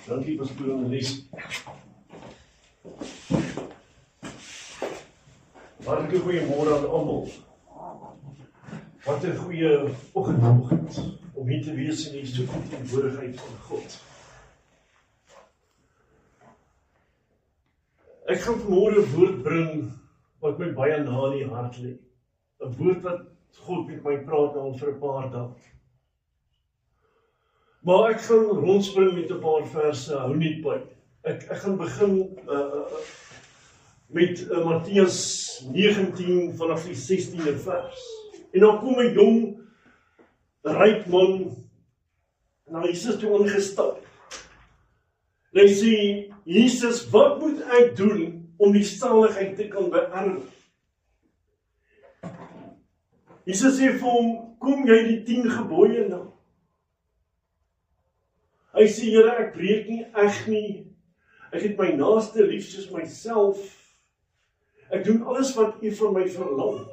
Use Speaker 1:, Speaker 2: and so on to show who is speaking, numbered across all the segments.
Speaker 1: Dankie pastoor Annelies. Hartlik goeiemôre aan almal. Wat 'n goeie oggend om hier te wees in die soete teenwoordigheid van God. Ek gaan vanmôre 'n woord bring wat my baie na in die hart lê. 'n Woord wat God met my praat al vir 'n paar dae. Maar ek gaan rondspring met 'n paar verse, hou net by. Ek gaan begin met Matteus 19 vanaf die 16de vers. En dan kom 'n jong, ryk man na Jesus toe ingestap. En hy sê, Jesus, wat moet ek doen om die saligheid te kan beerwe? Jesus sê vir hom, kom jy die 10 gebooie na? Hy sê, Here, ek breek nie eg nie. Ek het my naaste lief soos myself. Ek doen alles wat U van my verlang.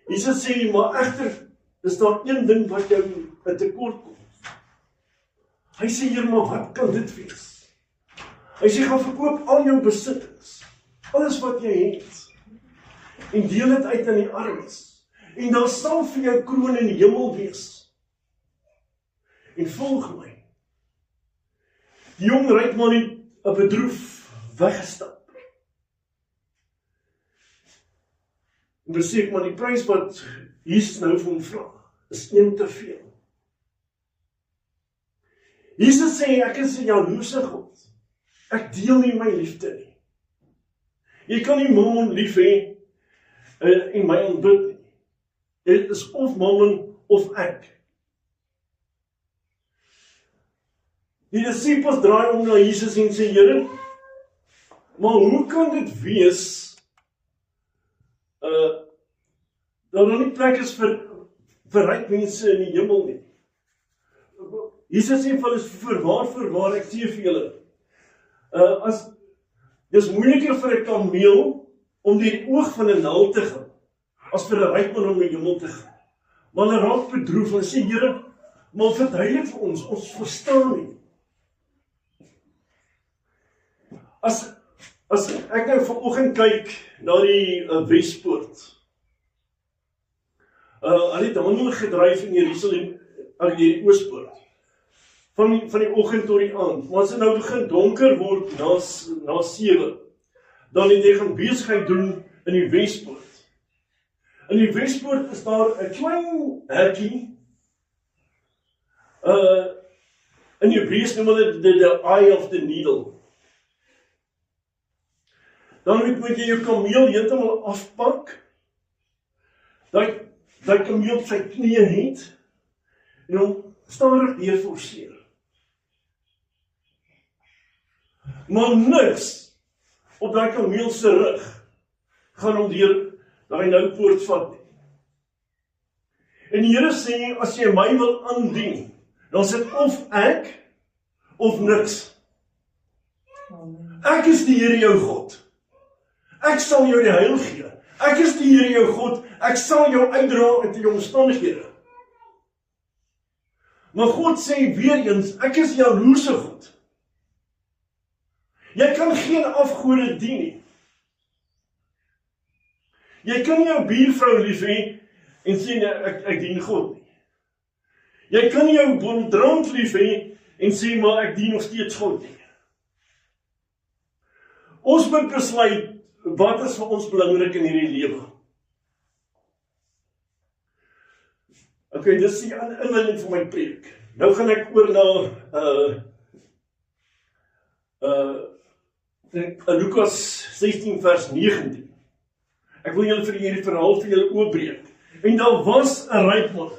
Speaker 1: Jesus sê, maar egter is daar een ding wat jou in tekort kom. Hy sê, Here, maar wat kan dit wees? Hy sê, gaan verkoop al jou besittings, alles wat jy het, en deel dit uit aan die armes, en daar sal vir jou kroon in die hemel wees. En volg my. Die jong ryk man het 'n bedroef weggestap. En besef maar die prys wat Jesus nou vir hom vra, is 1 te veel. Jesus sê, ek is 'n jaloerse God. Ek deel nie my liefde nie. Jy kan nie mammon lief hê en my aanbid nie. Dit is of mammon of ek. Die disippels draai om na Jesus en sê, Here, maar hoe kan dit wees dat daar nie plek is vir ryk mense in die hemel nie? Jesus sê vir hulle, voorwaar, ek sê vir julle, dis moeiliker vir 'n kameel om deur die oog van 'n naald te gaan, as vir 'n ryk man om in die hemel te gaan. Maar hulle raak bedroef en sê, Here, maar verduidelik vir ons verstaan nie. As ek nou vanoggend kyk na die Wespoort, hulle het handel gedryf in Jerusalem, aan die Oospoort, van die oggend tot die aand, maar as dit nou begin donker word na 7, dan het jy gaan besigheid doen in die Wespoort. In die Wespoort is daar 'n klein hekkie, in Hebreëus noem hulle the eye of the needle. Dan moet jy jou kameel heeltemal afpak, dat kameel op sy knieë het, en hom stadig deurforceer. Maar niks op daai kameel se rug gaan hom deur daai nou poort vat nie. En die Here sê, as jy my wil aandien, dan is dit of ek, of niks. Ek is die Here jou God. Ek sal jou die heil gee. Ek is die Here jou God. Ek sal jou uitdra uit die omstandighede. Maar God sê weer eens, ek is jaloerse God. Jy kan geen afgode dien nie. Jy kan nie jou buurvrou lief hê en sê, ek dien God nie. Jy kan nie jou bondrand lief hê en sê, maar ek dien nog steeds God nie. Ons moet besluit, wat is vir ons belangrik in hierdie lewe? Okay, dis die inleiding vir my preek. Nou gaan ek oor na Lukas 16 vers 19. Ek wil julle vir hierdie verhaal vir julle oopbreek. En daar was 'n ryk man.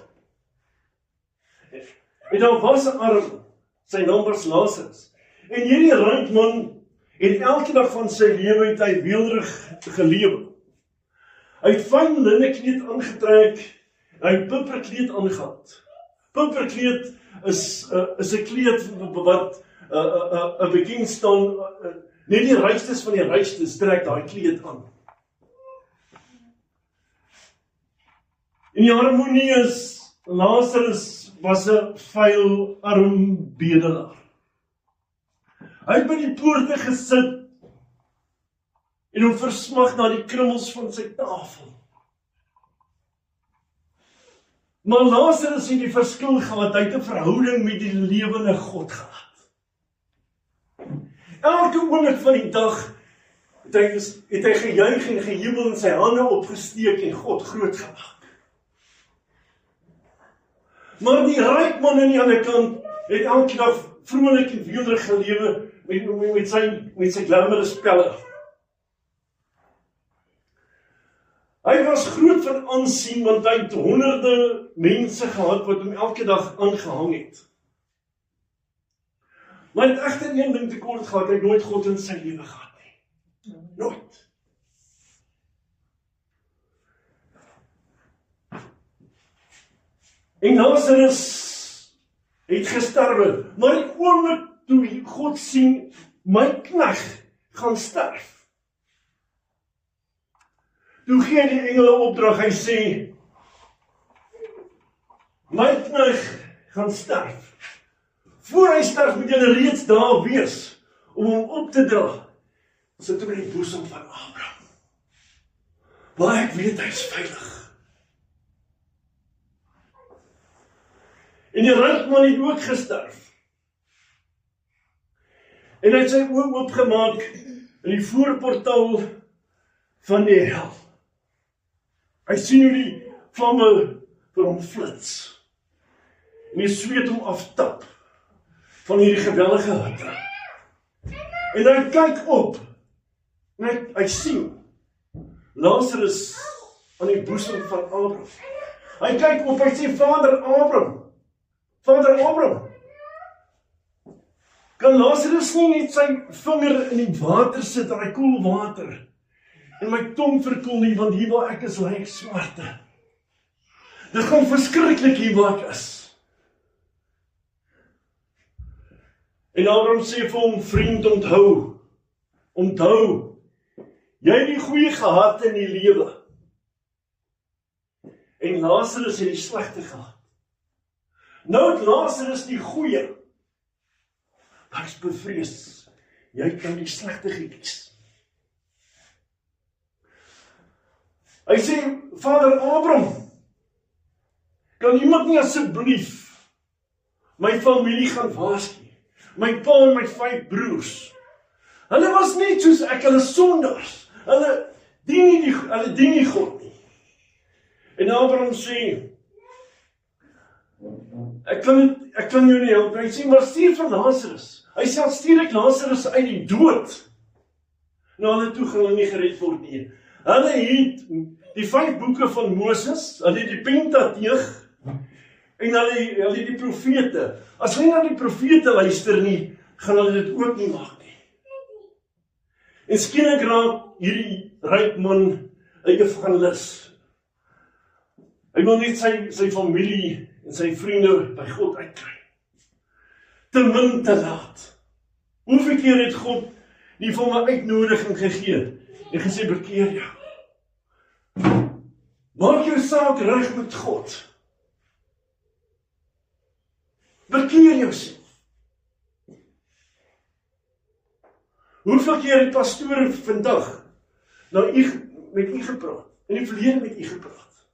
Speaker 1: En daar was 'n arm, sy naam was Lazarus. En hierdie ryk man het elke dag van sy lewe het hy weelderig gelewe. Hy het fyn linnekleed aangetrek, hy het purperkleed aangehad. Purperkleed is 'n kleed wat 'n bekend staan, net die rykstes van die rykstes trek daai kleed aan. En die harmonie is, Lazarus was 'n vuil, arm bedelaar. Hy het by die poorte gesit en hom versmag na die krummels van sy tafel. Maar Lazarus het die verskil gehad, hy het 'n verhouding met die lewende God gehad. Elke oomblik van die dag het hy gejuig en gejubel en sy hande opgesteek en God groot gemaak. Maar die ryk man aan die ander kant het elke dag vrolik en weelderig gelewe met sy glamorous pelle. Hy was groot van aansien, want hy het honderde mense gehad wat hom elke dag aangehang het. Maar hy het egter een ding tekort gehad, hy het nooit God in sy lewe gehad nie. Nooit. En Lazarus het gesterwe, maar die oomblik toe God sien, my knegt gaan sterf. Toe gee die engele opdrag, hy sê, my knegt gaan sterf. Voor hy sterf moet julle reeds daar wees, om hom op te dra, sit hom in die boesem van Abraham. Maar ek weet hy is veilig. En die ryk man het ook gesterf. En hy het sy oë oopgemaak in die voorportaal van die hel. Hy sien hoe die vlamme vir hom flits. En die sweet hom aftap van hierdie geweldige hitte. En hy kyk op. En hy sien Lazarus aan die boesem van Abraham. Hy kyk op, hy sê, Vader Abraham, kan Lazarus nie net sy vinger in die water sit, in die koel water, en my tong verkoel nie, want hier waar ek is, ly ek smarte. Dit gaan verskriklik hier waar ek is. En Abraham sê vir hom, vriend, onthou, jy het die goeie gehad in die lewe. En Lazarus het die slegte gehad. Nou het Lazarus die goeie. Ek is bevrees, jy kan die slegte gekies. Hy sê, Vader Abraham, kan iemand nie asseblief my familie gaan waarsku? My pa en my 5 broers. Hulle was net soos ek, hulle sondaars. Hulle dien nie God nie. En Abraham sê, ek kan jou nie help. Hy sê, maar stuur vir Lazarus. Hy sê, stuur ek Lazarus uit die dood. Nou hulle toe gaan hulle nie gered word nie. Hulle het die 5 boeke van Moses, hulle het die Pentateeg, en hulle het die profete. As hulle na die profete luister nie, gaan hulle dit ook nie maak nie. En skielik raak hierdie ryk man 'n evangelis. Hy wil net sy familie en sy vriende by God uitkry. Te min te laat. Hoeveel keer het God nie vir my uitnodiging gegee en gesê, bekeer jou. Maak jou saak reg met God. Bekeer jouself. Hoeveel keer het pastore vandag met u gepraat, in die verlede met u gepraat?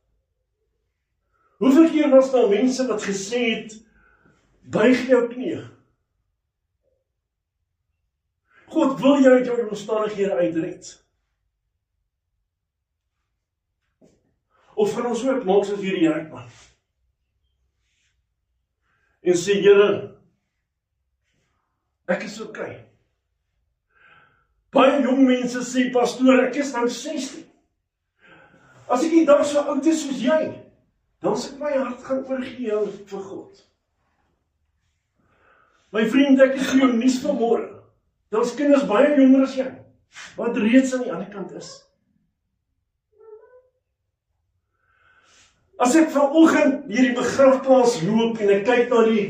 Speaker 1: Hoeveel keer was daar mense wat gesê het, buig jou knie. God wil jou uit jou omstandighede uitred. Of gaan ons ook maak soos hierdie ryk man? En sê, Here, ek is okay. Baie jong mense sê, pastoor, ek is nou 16. As ek die dag so oud is soos jy, dan sal ek my hart gaan oorgee vir God. My vriend, ek is jou nuus vanmôre. Daar's kinders baie jonger as jy, wat reeds aan die ander kant is. As ek vanoggend hier die begrafplaas loop en ek kyk na die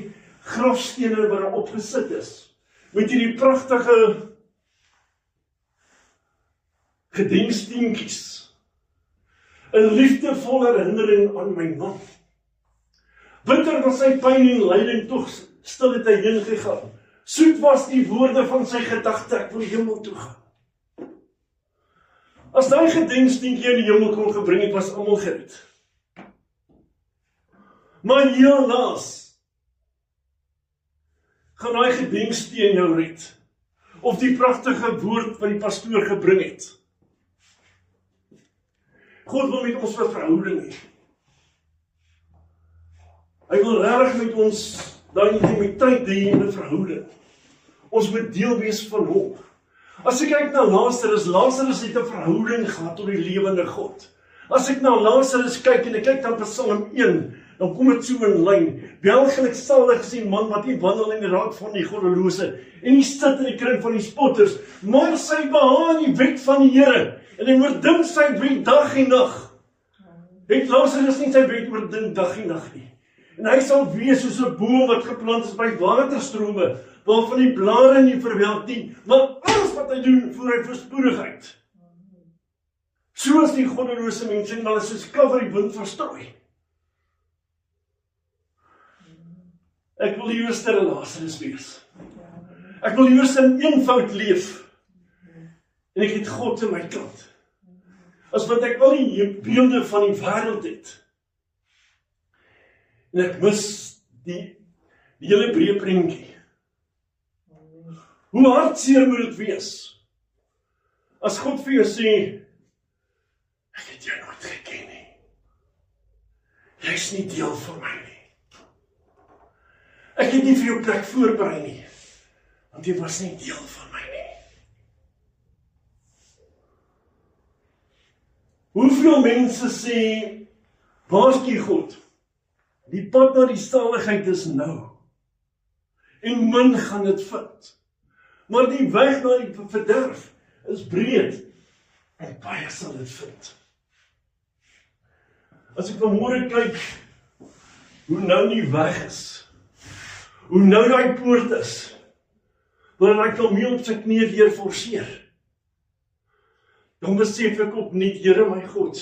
Speaker 1: grafstene wat daar opgesit is, met hierdie pragtige gedenksteentjies, 'n liefdevolle herinnering aan my man. Bitter was sy pyn en lyding, tog stil het hy heen gegaan, Soet was die woorde van sy gedagte, ek wil hemel toe gaan. As daai gedenksteentjie in die hemel kon gebring het, was almal gered. Maar helaas, gaan daai gedenksteen jou red, of die pragtige woord wat die pastoor gebring het. God wil met ons 'n verhouding hê. Hy wil regtig met ons daai intimiteit hê in 'n verhouding. Ons moet deel wees van hom. As ek kyk na Lazarus het 'n verhouding gehad tot die lewende God. As ek na Lazarus kyk en ek kyk dan Psalm 1, dan kom dit so in lyn. Welgeluksalig is die man wat nie wandel in die raad van die goddelose en nie sit in die kring van die spotters, maar sy behaag in die wet van die Here en hy oordink sy wet dag en nag. Het Lazarus nie sy wet oordink dag en nag nie. En hy sal wees soos 'n boom wat geplant is by waterstrome, waarvan die blare nie verwelk nie, maar alles wat hy doen, voer hy voorspoedigheid. So is die goddelose mense en hulle soos klaf wat die wind verstrooi. Ek wil die eerste Lazarus wees. Ek wil eers in eenvoud leef. En ek het God in my kant. As wat ek al die beelde van die wêreld het. En ek mis die hele breë prentjie. Hoe hartseer moet dit wees? As God vir jou sê, ek het jou nooit geken nie. Jy's nie deel van my nie. Ek het nie vir jou plek voorberei nie, want jy was nie deel van my nie. Hoeveel mense sê, waarsku God, die pad na die saligheid is nou, en min gaan dit vind. Maar die weg na die verderf is breed, en baie sal dit vind. As ek vanmôre kyk, hoe nou die weg is, hoe nou die poort is, waar hy kameel op sy knie weer forceer, dan besef ek opnuut, Here my God,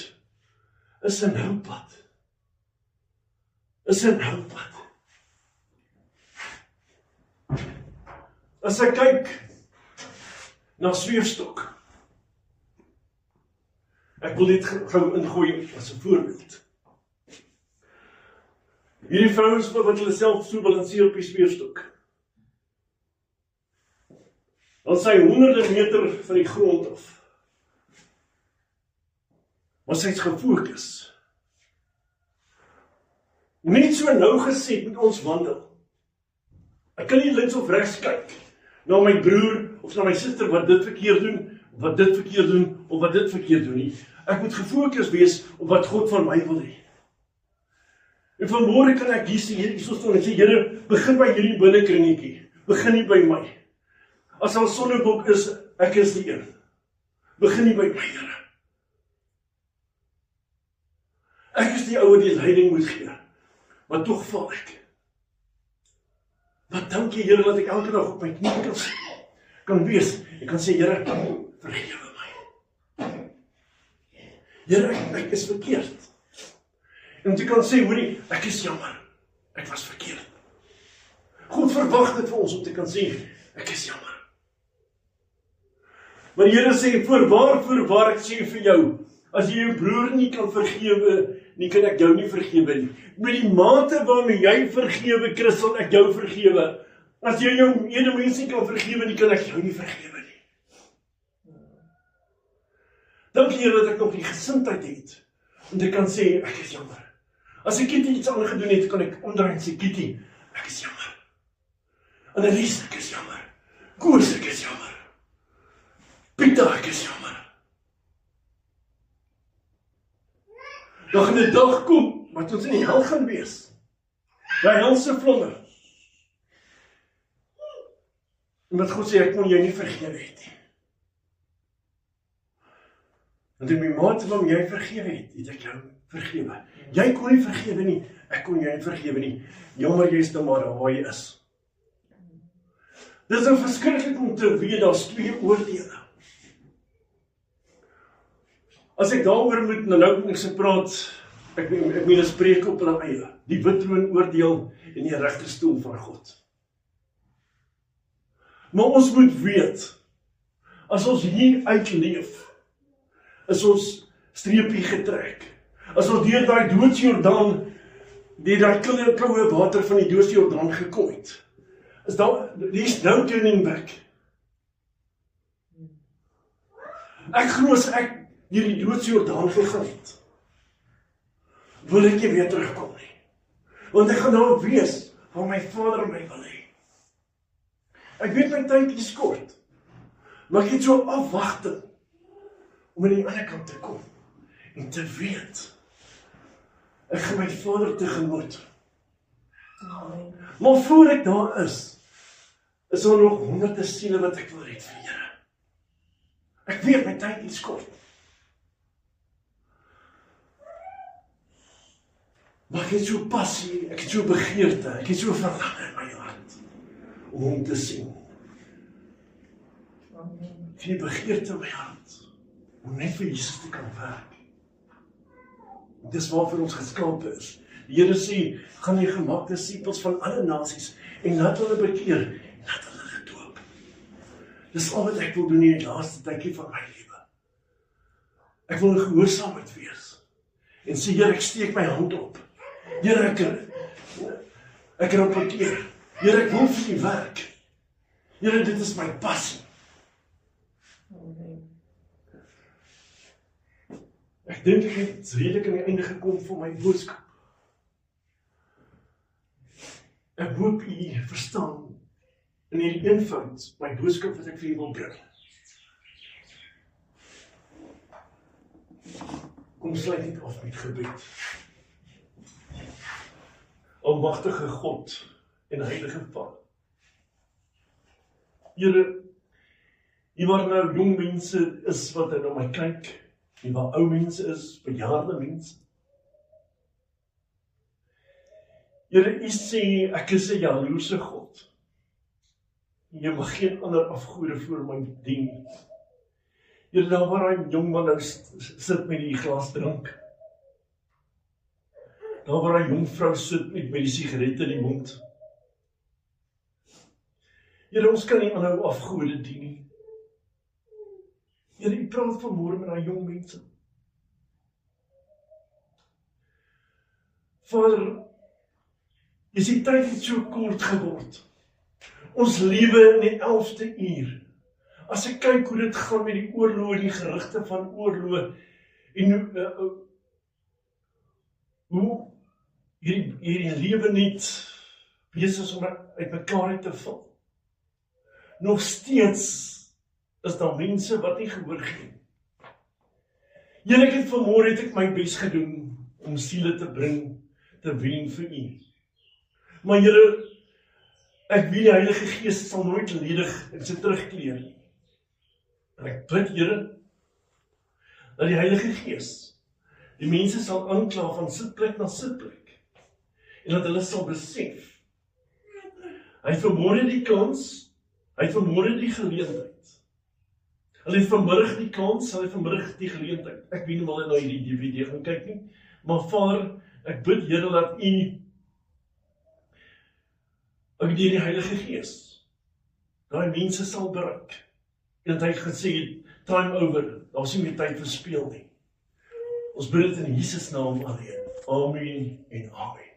Speaker 1: is 'n nou pad. Is 'n nou pad. As ek kyk na Sweefstok, ek wil dit gou ingooi as 'n voorbeeld. Hierdie vrouens wat hulle self so balanseer op die Sweefstok. Dan sy honderde meter van die grond af. Maar sy is gefokus. Net so nou gesê met ons wandel. Ek kan nie links of regs kyk na my broer of na my suster wat dit verkeerd doen, wat dit verkeerd doen, of wat dit verkeerd doen nie. Ek moet gefokus wees op wat God van my wil hê. En vanmôre kan ek hier staan en sê, Here, begin by hierdie binnekringetjie. Begin nie by my. As al Sonnebok is, ek is die een. Begin nie by my, Here. Ek is die ou wat die leiding moet gee. Maar tog val ek. Maar dankie, Here, dat ek elke dag op my knie kan wees. Ek kan sê, Here, vergewe my. Here, ek is verkeerd. En jy kan sê, hoorie, ek is jammer. Ek was verkeerd. God verwag dit vir ons om te kan sê, ek is jammer. Maar die Here sê, voorwaar, ek sê vir jou, as jy jou broer nie kan vergewe, nie kan ek jou nie vergewe nie. Met die mate waarmee jy vergewe, Christel, ek jou vergewe. As jy jou medemens nie kan vergewe, nie kan ek jou nie vergewe nie. Dankie Here dat ek nog die gesindheid het, om te kan sê, ek is jammer. As ek Kitty iets aangedoen het, kan ek omdraai en sê, Kitty, ek is jammer. Annelies, ek is jammer. Koos, ek is jammer. Pieter, ek is jammer. Dan gaan 'n dag kom, wat ons in die hel gaan wees. Die helse vlomme. En wat God sê, ek kon jou nie vergewe het nie. Want in die mate waarom jy vergewe het ek jou vergewe. Jy kon nie vergewe nie, ek kon jou nie vergewe nie. Jammer, jy is nou maar waar jy is. Dit is nou verskriklik om te weet, daar's twee oordeele. As ek daaroor moet nou niks praat, ek meen spreek op hulle eie. Die wittroon oordeel en die regterstoel van God. Maar ons moet weet, as ons hier uitleef, is ons streepie getrek. As ons deur daai doodsjordaan, deur daai koue water van die doodsjordaan gekom het, is there's no turning back. Ek glo as ek deur die doodsjordaan gegaan het, wil ek nie weer terugkom nie. Want ek gaan nou wees waar my Vader my wil hê. Ek weet my tyd is kort, maar ek het so afwagting om aan die ander kant te kom en te weet, ek gaan my Vader tegemoet. Maar voor ek daar is daar nog honderde siele wat ek wil red vir Here. Ek weet my tyd is kort. Maar ek het so passie, ek het so begeerte, ek het so verlang in my hart om hom te sien. Ek het begeerte in my hart om net vir Jesus te kan werk. Dis waarvoor ons geskape is. Die Here sê, gaan jy gemaak disippels van alle nasies en laat hulle bekeer en laat hulle doop. Dis al wat ek wil doen in die laaste tydjie van my lewe. Ek wil in gehoorsaamheid wees en sê, Here, ek steek my hand op. Here, ek rapporteer. Here, ek wil vir U werk. Here, dit is my passie. Ek dink ek het redelik aan die einde gekom van my boodskap. Ek hoop U verstaan in hierdie eenvoud my boodskap wat ek vir U wil bring. Kom sluit dit af met gebed. Almagtige God en Heilige Vader. Here, hier waar nou jong mense is wat na my kyk, hier waar ou mense is, bejaarde mense. Here, U sê, ek is 'n jaloerse God. Jy mag geen ander afgode voor my dien. Here, daar waar hy jong man nou sit met die glas drank. Daar waar hy jong vrou sit met die sigaret in die mond. Here, ons kan nie aanhou afgode dien nie. Here, U praat vanmôre met daai jong mense. Vader, is die tyd het so kort geword. Ons lewe in die 11de uur. As ek kyk hoe dit gaan met die oorloë, die gerugte van oorloë, en hoe hierdie lewe net besig is om uit mekaar te val. Nog steeds is daar mense wat nie gehoor gee. Here, ek het vanmôre het ek my bes gedoen om siele te bring, te wen vir U. Maar Here, ek weet die Heilige Gees sal nooit ledig in sy terugkeer nie. En ek bid, Here, dat die Heilige Gees die mense sal aankla van sitplek na sitplek. En dat hulle sal besef, hy het vanmôre die kans, hy het vanmôre die geleentheid. Hulle het vanmiddag die kans, hulle het vanmiddag die geleentheid. Ek weet nie wel na hierdie DVD gaan kyk nie, maar Vader, ek bid, Here, dat U deur die Heilige Gees daai mense sal bereik. En dat hy gesê het, time over, daar is nie meer tyd verspeel nie. Ons bid dit in Jesus naam alleen. Amen en amen.